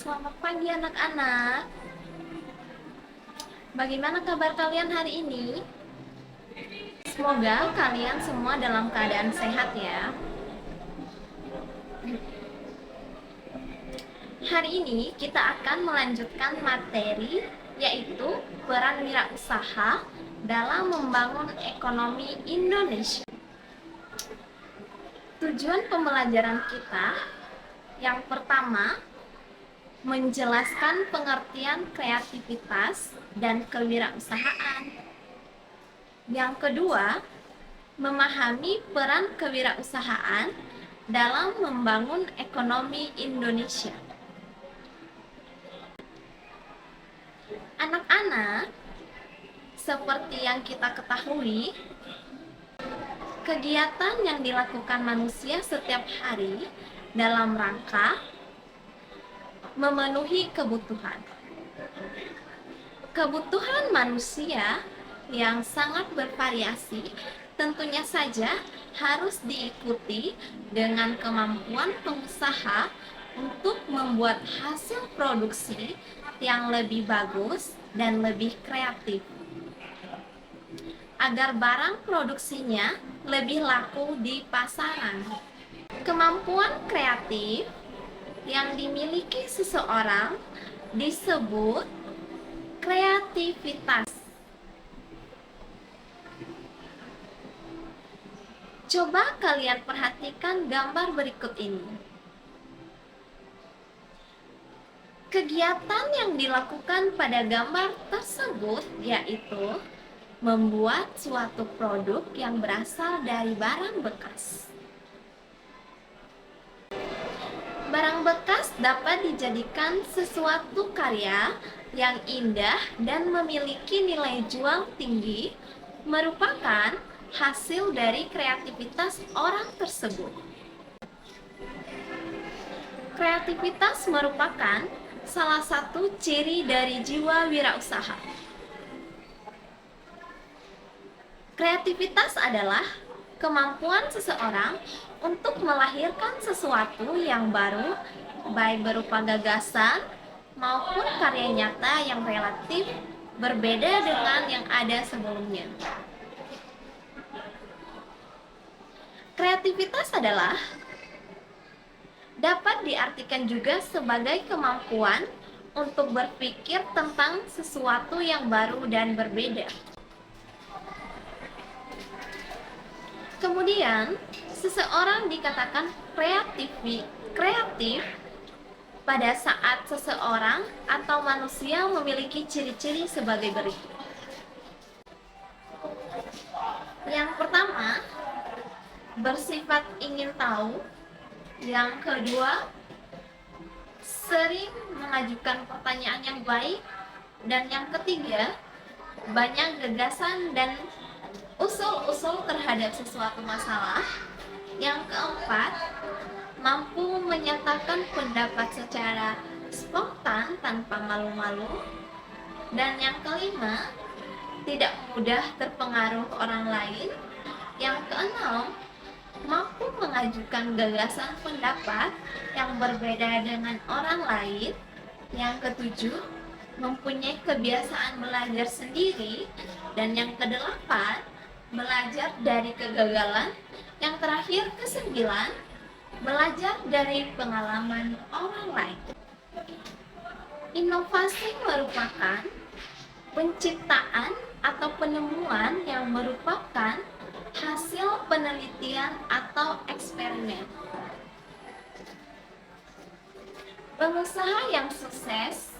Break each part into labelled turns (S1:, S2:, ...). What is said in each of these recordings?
S1: Selamat pagi anak-anak. Bagaimana kabar kalian hari ini? Semoga kalian semua dalam keadaan sehat ya. Hari ini kita akan melanjutkan materi yaitu peran wirausaha dalam membangun ekonomi Indonesia. Tujuan pembelajaran kita yang pertama menjelaskan pengertian kreativitas dan kewirausahaan. Yang kedua, memahami peran kewirausahaan dalam membangun ekonomi Indonesia. Anak-anak, seperti yang kita ketahui, kegiatan yang dilakukan manusia setiap hari dalam rangka memenuhi kebutuhan. Kebutuhan manusia yang sangat bervariasi tentunya saja harus diikuti dengan kemampuan pengusaha untuk membuat hasil produksi yang lebih bagus dan lebih kreatif agar barang produksinya lebih laku di pasaran. Kemampuan kreatif yang dimiliki seseorang disebut kreativitas. Coba kalian perhatikan gambar berikut ini. Kegiatan yang dilakukan pada gambar tersebut yaitu membuat suatu produk yang berasal dari barang bekas. Barang bekas dapat dijadikan sesuatu karya yang indah dan memiliki nilai jual tinggi, merupakan hasil dari kreativitas orang tersebut. Kreativitas merupakan salah satu ciri dari jiwa wirausaha. Kreativitas adalah kemampuan seseorang untuk melahirkan sesuatu yang baru, baik berupa gagasan maupun karya nyata yang relatif berbeda dengan yang ada sebelumnya. Kreativitas adalah dapat diartikan juga sebagai kemampuan untuk berpikir tentang sesuatu yang baru dan berbeda. Kemudian, seseorang dikatakan kreatif pada saat seseorang atau manusia memiliki ciri-ciri sebagai berikut. Yang pertama, bersifat ingin tahu. Yang kedua, sering mengajukan pertanyaan yang baik. Dan yang ketiga, banyak gagasan dan usul-usul terhadap sesuatu masalah. Yang keempat, mampu menyatakan pendapat secara spontan tanpa malu-malu. Dan yang kelima, tidak mudah terpengaruh orang lain. Yang keenam, mampu mengajukan gagasan pendapat yang berbeda dengan orang lain. Yang ketujuh, mempunyai kebiasaan belajar sendiri. Dan yang kedelapan, belajar dari kegagalan. Yang terakhir, kesembilan, belajar dari pengalaman orang lain. Inovasi merupakan penciptaan atau penemuan yang merupakan hasil penelitian atau eksperimen. Pengusaha yang sukses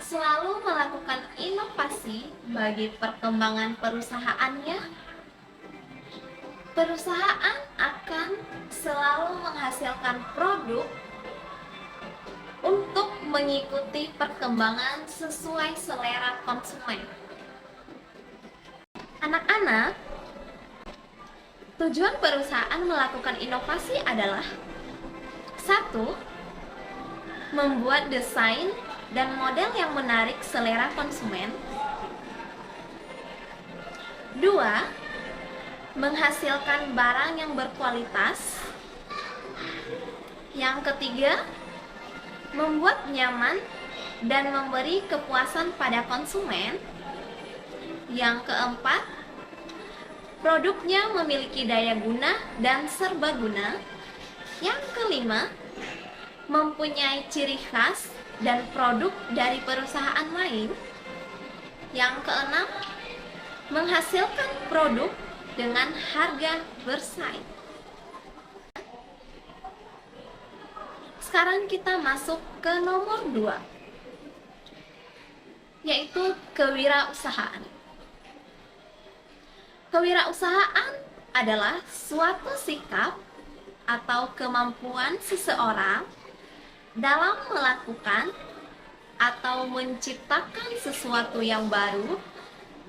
S1: selalu melakukan inovasi bagi perkembangan perusahaannya. Perusahaan akan selalu menghasilkan produk untuk mengikuti perkembangan sesuai selera konsumen. Anak-anak, tujuan perusahaan melakukan inovasi adalah 1. Membuat desain dan model yang menarik selera konsumen. 2. Menghasilkan barang yang berkualitas. Yang ketiga, membuat nyaman dan memberi kepuasan pada konsumen. Yang keempat, produknya memiliki daya guna dan serbaguna. Yang kelima, mempunyai ciri khas dan produk dari perusahaan lain. Yang keenam, menghasilkan produk dengan harga bersaing. Sekarang kita masuk ke nomor 2, yaitu kewirausahaan. Kewirausahaan adalah suatu sikap atau kemampuan seseorang dalam melakukan atau menciptakan sesuatu yang baru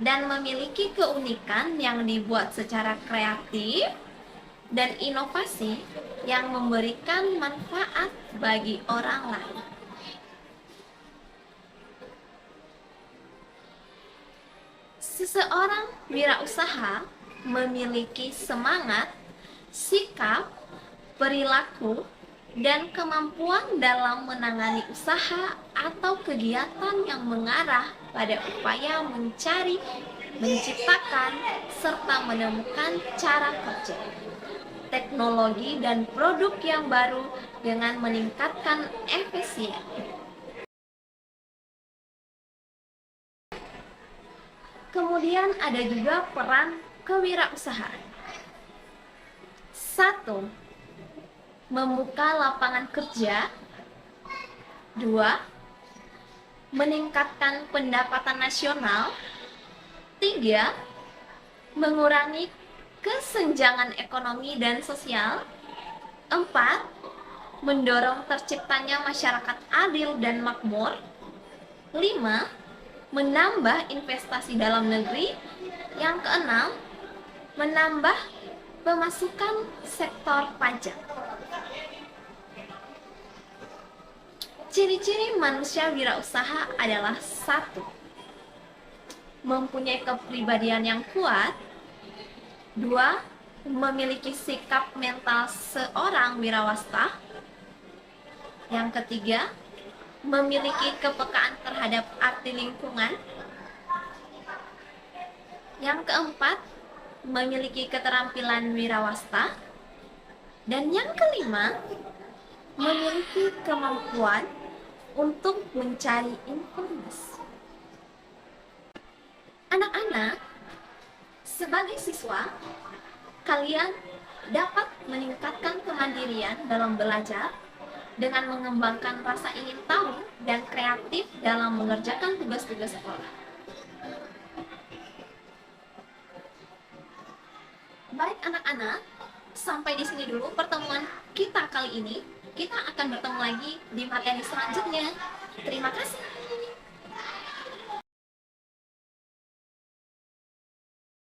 S1: dan memiliki keunikan yang dibuat secara kreatif dan inovasi yang memberikan manfaat bagi orang lain. Seseorang wirausaha memiliki semangat, sikap, perilaku, dan kemampuan dalam menangani usaha atau kegiatan yang mengarah pada upaya mencari, menciptakan, serta menemukan cara kerja, teknologi, dan produk yang baru dengan meningkatkan efisien. Kemudian ada juga peran kewirausahaan. 1. Membuka lapangan kerja. 2. Meningkatkan pendapatan nasional. 3. Mengurangi kesenjangan ekonomi dan sosial. 4. Mendorong terciptanya masyarakat adil dan makmur. 5. Menambah investasi dalam negeri. Yang keenam, menambah pemasukan sektor pajak. Ciri-ciri manusia wirausaha adalah 1. Mempunyai kepribadian yang kuat. 2. Memiliki sikap mental seorang wirawasta. Yang ketiga, memiliki kepekaan terhadap arti lingkungan. Yang keempat, memiliki keterampilan wirawasta. Dan yang kelima, memiliki kemampuan untuk mencari informasi. Anak-anak, sebagai siswa, kalian dapat meningkatkan kemandirian dalam belajar dengan mengembangkan rasa ingin tahu dan kreatif dalam mengerjakan tugas-tugas sekolah. Baik anak-anak, sampai di sini dulu pertemuan kita kali ini. Kita akan bertemu lagi di materi selanjutnya. Terima kasih.